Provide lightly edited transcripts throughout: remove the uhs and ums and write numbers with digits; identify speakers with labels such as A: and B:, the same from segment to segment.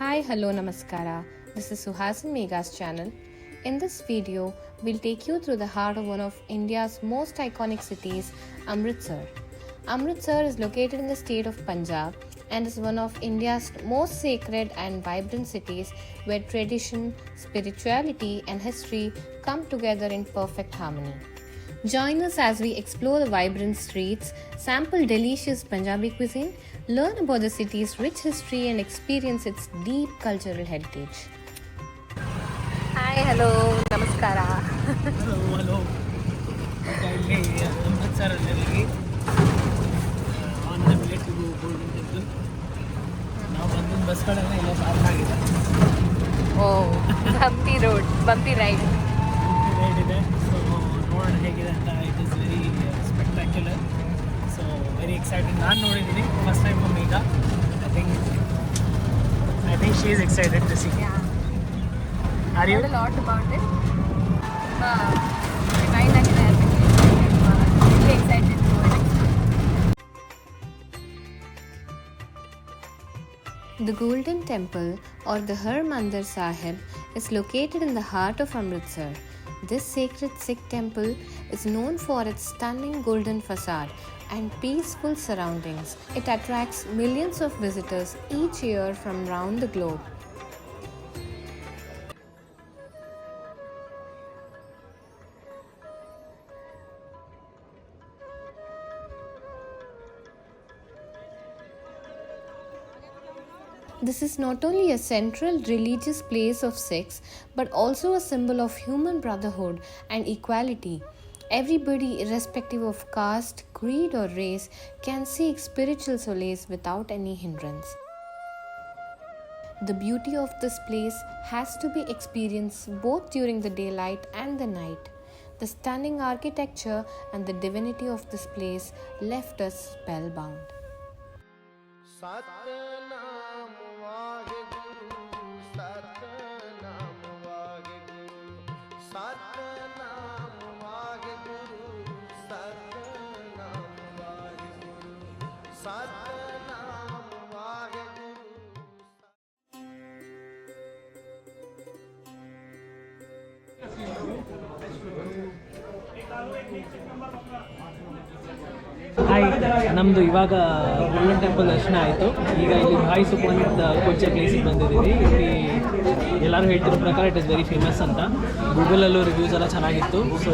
A: Hi, hello, namaskara. This is Suhasin Mega's channel. In this video, we'll take you through the heart of one of India's most iconic cities, Amritsar. Amritsar is located in the state of Punjab and is one of India's most sacred and vibrant cities where tradition, spirituality, and history come together in perfect harmony. Join us as we explore the vibrant streets, sample delicious Punjabi cuisine, learn about the city's rich history, and experience its deep cultural heritage. Hi, hello, namaskara.
B: Hello ಇಲ್ಲಿ ಅಮೃತ್ಸರಲ್ಲಿ on the way to Golden Temple ನಾವು ಬಂದಿದ್ದ ಬಸ್ಗಳೆಲ್ಲ ಇಲ್ಲ park ಆಗಿದೆ.
A: Bumpy road, bumpy ride.
B: Ride ಇದೆ. So ನೋಡೋಣ ಹೇಗಿದೆ ಅಂತ. It is very spectacular. So very excited. ನಾನು ನೋಡಿದ್ದೀನಿ ಫಸ್ಟ್ ಟೈಮ್ ಫ್ರಮ್ ಈಗ. I think she is excited to see. Are you?
A: Heard a lot about it. Kind of really excited to go next. The Golden Temple, or the Harmandir Sahib, is located in the heart of Amritsar. This sacred Sikh temple is known for its stunning golden facade and peaceful surroundings. It attracts millions of visitors each year from around the globe. This is not only a central religious place of Sikhs, but also a symbol of human brotherhood and equality. Everybody, irrespective of caste, creed, or race, can seek spiritual solace without any hindrance. The beauty of this place has to be experienced both during the daylight and the night. The stunning architecture and the divinity of this place left us spellbound.
C: Satnam Waheguru Satnam Waheguru Satnam Waheguru Satnam Waheguru Satnam Waheguru
B: hi, ನಮ್ಮದು ಇವಾಗ golden temple ದರ್ಶನ ಆಯಿತು. ಈಗ ಇಲ್ಲಿ ಭಾಯ್ ಸುಖವಂತ್ ಕೊಚ್ಚೆ ಪ್ಲೇಸಿಗೆ ಬಂದಿದ್ದೀವಿ. ಇಲ್ಲಿ ಎಲ್ಲರೂ ಹೇಳ್ತಿರೋ ಪ್ರಕಾರ ಇಟ್ ಇಸ್ ವೆರಿ ಫೇಮಸ್ ಅಂತ. ಗೂಗಲಲ್ಲೂ ರಿವ್ಯೂಸ್ ಎಲ್ಲ ಚೆನ್ನಾಗಿತ್ತು. ಸೊ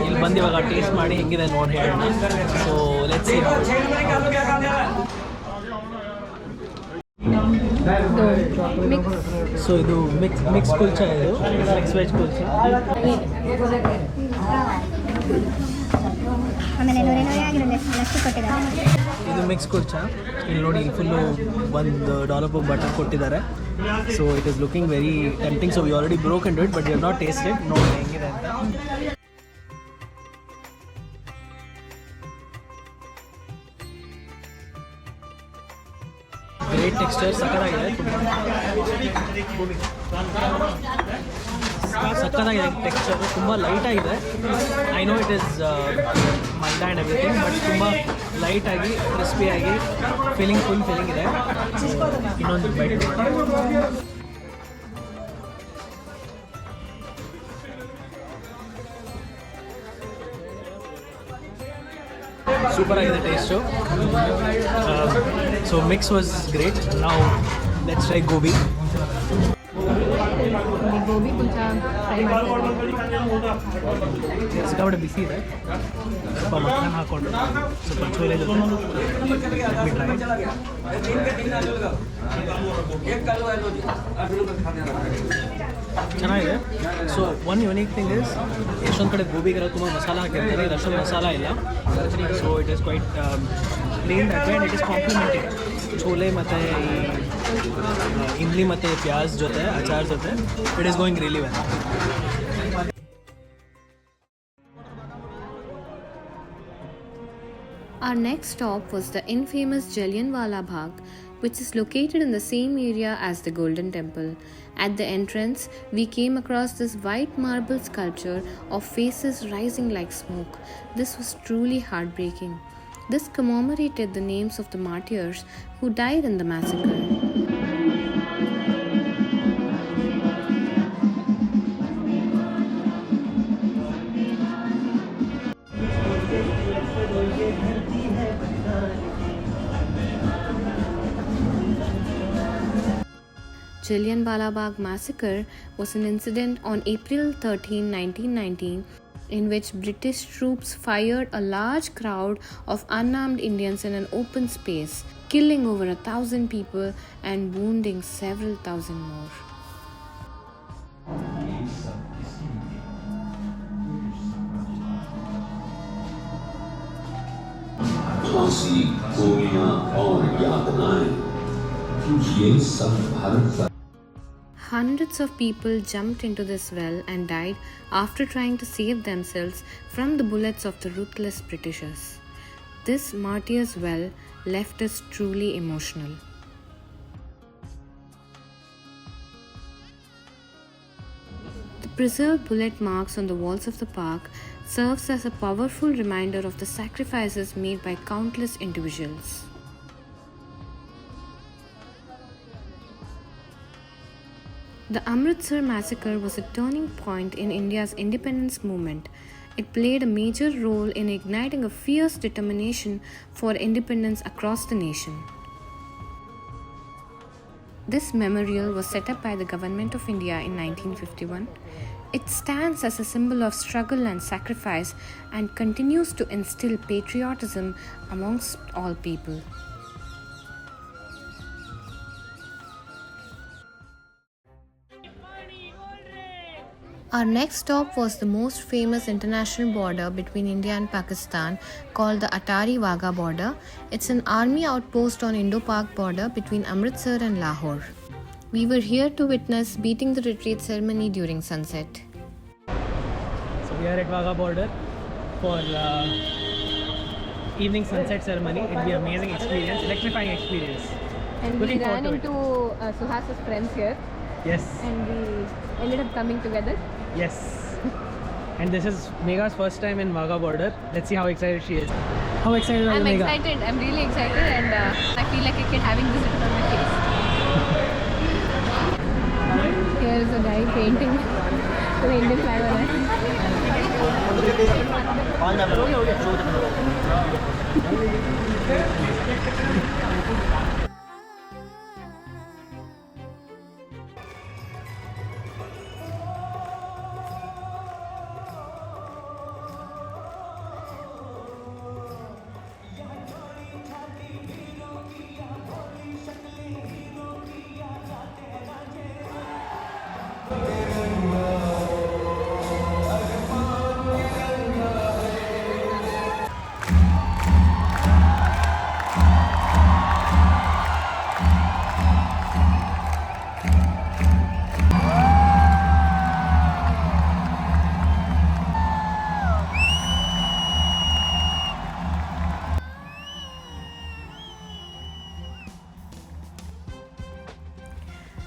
B: ಇಲ್ಲಿ ಬಂದು ಇವಾಗ ಟೇಸ್ಟ್ ಮಾಡಿ ಹೆಂಗಿದೆ ನೋಡಿ ಹೇಳೋಣ. So let's see. ಸೊ ಇದು ಮಿಕ್ಸ್ ಕುಲ್ಚಾ, ಇದು ಮಿಕ್ಸ್ ವೆಜ್ ಕುಲ್ಚಾ.
D: ಆಮೇಲೆ ನೂರೇ ಆಗಿರುತ್ತೆ ಲಸ್ಸಿ ಕೊಟ್ಟಿದ್ದಾರೆ.
B: ಇದು ಮಿಕ್ಸ್ ಕುಲ್ಚಾ. ಇಲ್ಲಿ ನೋಡಿ ಫುಲ್ಲು ಒಂದು ಡಾಲಪ್ ಬಟರ್ ಕೊಟ್ಟಿದ್ದಾರೆ. So it is looking very tempting. So we already broke into it, but you have not tasted. ನೋಡಿ ಹೆಂಗಿದೆ ಅಂತ. ಗ್ರೇಟ್ ಟೆಕ್ಸ್ಚರ್, ಸಕ್ಕತ್ತಾಗಿದೆ. ಸಕ್ಕತ್ತಾಗಿದೆ ಟೆಕ್ಸ್ಚರ್, ತುಂಬ ಲೈಟಾಗಿದೆ. I know it is maida and everything, but ತುಂಬ ಲೈಟಾಗಿ ಕ್ರಿಸ್ಪಿಯಾಗಿ ಫುಲ್ ಫೀಲಿಂಗ್ ಇದೆ. ಇನ್ನೊಂದು ಬೈಟ್. ಸೂಪರ್ ಆಗಿದೆ taste. So mix was great. ನಾವು let's try gobi.
A: Gobi kulcha fry
B: ಸಿಕ್ಕಾಪಟ್ಟೆ ಬಿಸಿ ಇದೆ. ಸ್ವಲ್ಪ ಮಕ್ಕಳನ್ನ ಹಾಕ್ಕೊಂಡು ಸ್ವಲ್ಪ ಚೋಲೆ ಜೊತೆ ಚೆನ್ನಾಗಿದೆ. So one unique thing is, ಎಷ್ಟೊಂದು ಕಡೆ ಗೋಬಿಗೆಲ್ಲ ತುಂಬ ಮಸಾಲ ಹಾಕಿರ್ತಾರೆ, ಇದು ಅಷ್ಟೊಂದು ಮಸಾಲ ಇಲ್ಲ. So it is quite plain that and it is complimenting chole ಮತ್ತು ಈ ಇಮ್ಲಿ ಮತ್ತು ಪ್ಯಾಜ್ ಜೊತೆ, ಅಚಾರ್ ಜೊತೆ. It is going really well.
A: Our next stop was the infamous Jallianwala Bagh, which is located in the same area as the Golden Temple. At the entrance, we came across this white marble sculpture of faces rising like smoke. This was truly heartbreaking. This commemorated the names of the martyrs who died in the massacre. Jallianwala Bagh massacre was an incident on April 13, 1919, in which British troops fired a large crowd of unarmed Indians in an open space, killing over 1,000 people and wounding several thousand more.
E: फांसी गोलियां और यातनाएं ये सब भारत का
A: Hundreds of people jumped into this well and died after trying to save themselves from the bullets of the ruthless Britishers. This martyr's well left us truly emotional. The preserved bullet marks on the walls of the park serves as a powerful reminder of the sacrifices made by countless individuals. The Amritsar massacre was a turning point in India's independence movement. It played a major role in igniting a fierce determination for independence across the nation. This memorial was set up by the Government of India in 1951. It stands as a symbol of struggle and sacrifice and continues to instill patriotism amongst all people. Our next stop was the most famous international border between India and Pakistan, called the Atari Wagah border. It's an army outpost on Indo-Pak border between Amritsar and Lahore. We were here to witness beating the retreat ceremony during sunset.
B: So we are at Wagah border for evening sunset ceremony. It'll be an amazing experience, electrifying experience.
A: And
B: Looking
A: we ran
B: forward to
A: into Suhas's friends here,
B: Yes,
A: and we ended up coming together.
B: yes. And this is Megha's first time in Wagah border. Let's see how excited she is. How excited are you,
A: I'm
B: Megha?
A: excited. I'm really excited, and I feel like a kid having this written on my face. Here is a guy painting the Indian flag on it.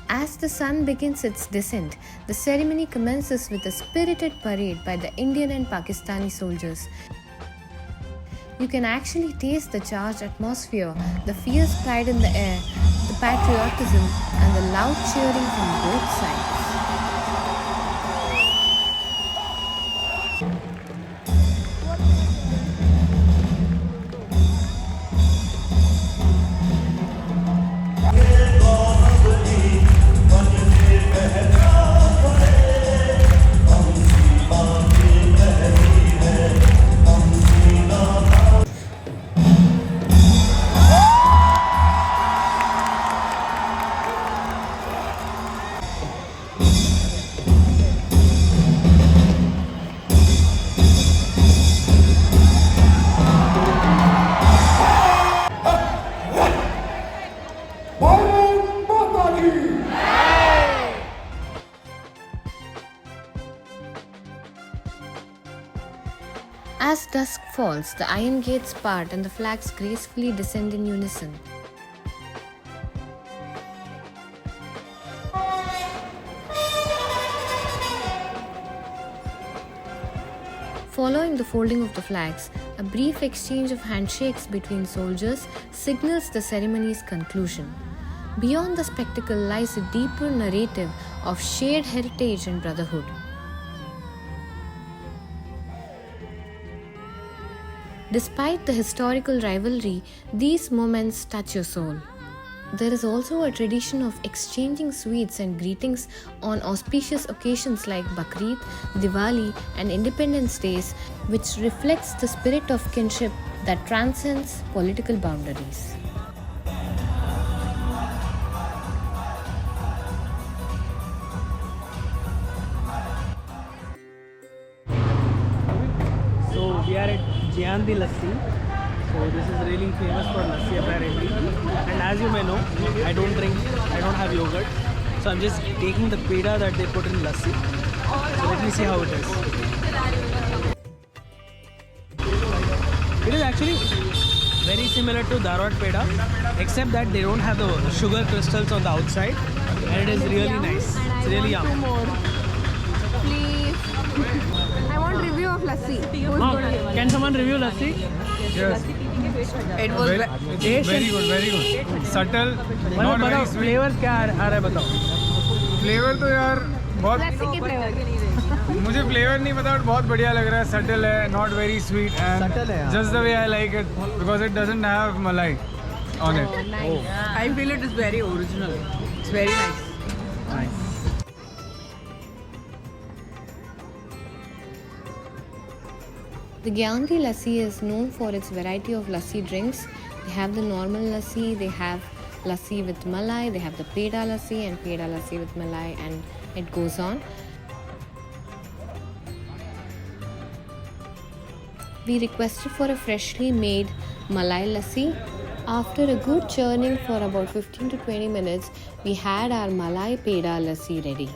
A: As the sun begins its descent, the ceremony commences with a spirited parade by the Indian and Pakistani soldiers. You can actually taste the charged atmosphere, the fierce pride in the air, the patriotism, and the loud cheering from both sides. As dusk falls, the iron gates part and the flags gracefully descend in unison. Following the folding of the flags, a brief exchange of handshakes between soldiers signals the ceremony's conclusion. Beyond the spectacle lies a deeper narrative of shared heritage and brotherhood. Despite the historical rivalry, these moments touch your soul. There is also a tradition of exchanging sweets and greetings on auspicious occasions like Bakrid, Diwali, and Independence Days, which reflects the spirit of kinship that transcends political boundaries.
B: So we are at Jayandi Lassi. So this is really famous for lassi apparently. And as you may know, I don't have yogurt. So I'm just taking the peda that they put in lassi. So let me see how it is. It is actually very similar to Dharwad peda, except that they don't have the sugar crystals on the outside, and it is really nice. It's really yum.
F: Please. I want review of lassi.
B: Can someone review lassi?
G: Yes.
F: It was
G: Very good. Subtle, not very sweet.
B: Flavour क्या आ रहा है बताओ.
G: Flavour तो यार बहुत
F: lassi के flavor.
G: मुझे flavour नहीं पता बट बहुत बढ़िया लग रहा है. सटल है, not very sweet and
B: Subtle है, हाँ.
G: Just the way I like it because it doesn't have malai on it.
F: I feel it is very original. It's very nice.
B: Nice.
A: The Gyandi Lassi is known for its variety of lassi drinks. They have the normal lassi, they have lassi with malai, they have the peda lassi and peda lassi with malai, and it goes on. We requested for a freshly made malai lassi. After a good churning for about 15 to 20 minutes, we had our malai peda lassi ready.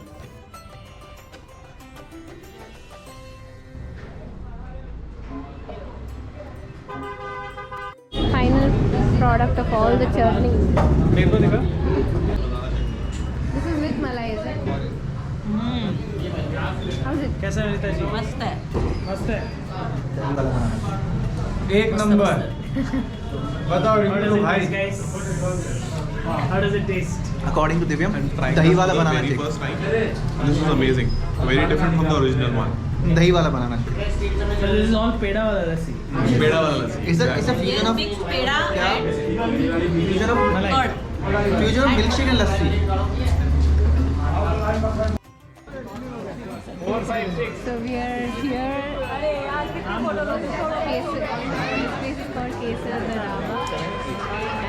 A: Final product of all the churning.
G: मेरे को देखा.
A: This is with malai, is it? How's it?
B: कैसा है रीता जी?
F: मस्त है.
B: मस्त है.
G: एक नंबर. बताओ
B: How does
G: रिव्यू
B: it
G: भाई.
B: taste, guys? How does it taste?
H: According to Divyam, dahi wala banana
I: very
H: चाहिए.
I: first time. This was amazing. Very different from the original one.
H: dahi wala banana चाहिए.
B: So this is all peda wala lassi.
I: Peda wala lassi.
H: It's a fusion of
F: peda
H: क्या? Fusion of
B: Malai.
H: fusion of milkshake and lassi.
A: So we are here. This place is called Kesar the Dhaba,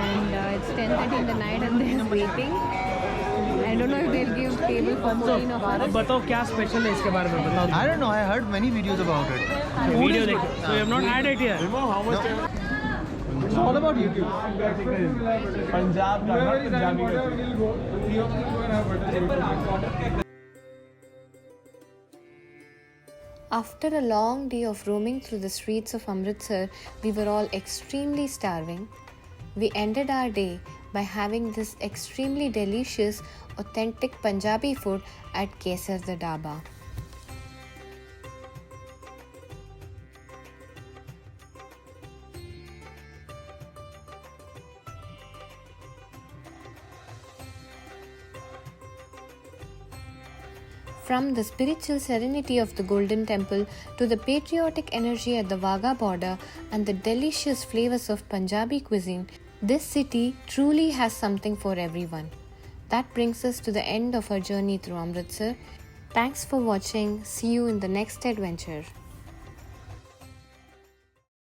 A: and it's 10:30 in the night, and there's waiting. I don't know if they'll give table for 14 of
B: अब
A: us.
B: बताओ क्या special है इसके बारे में बताओ.
H: I don't know. I heard many videos about it.
B: Video देखो. So you have not had it here.
H: It's all about YouTube.
G: Punjab का पंजाबी का.
A: After a long day of roaming through the streets of Amritsar, we were all extremely starving. We ended our day by having this extremely delicious, authentic Punjabi food at Kesar the Dhaba. From the spiritual serenity of the Golden Temple to the patriotic energy at the Wagah border and the delicious flavors of Punjabi cuisine, this city truly has something for everyone. That brings us to the end of our journey through Amritsar. Thanks for watching. See you in the next adventure.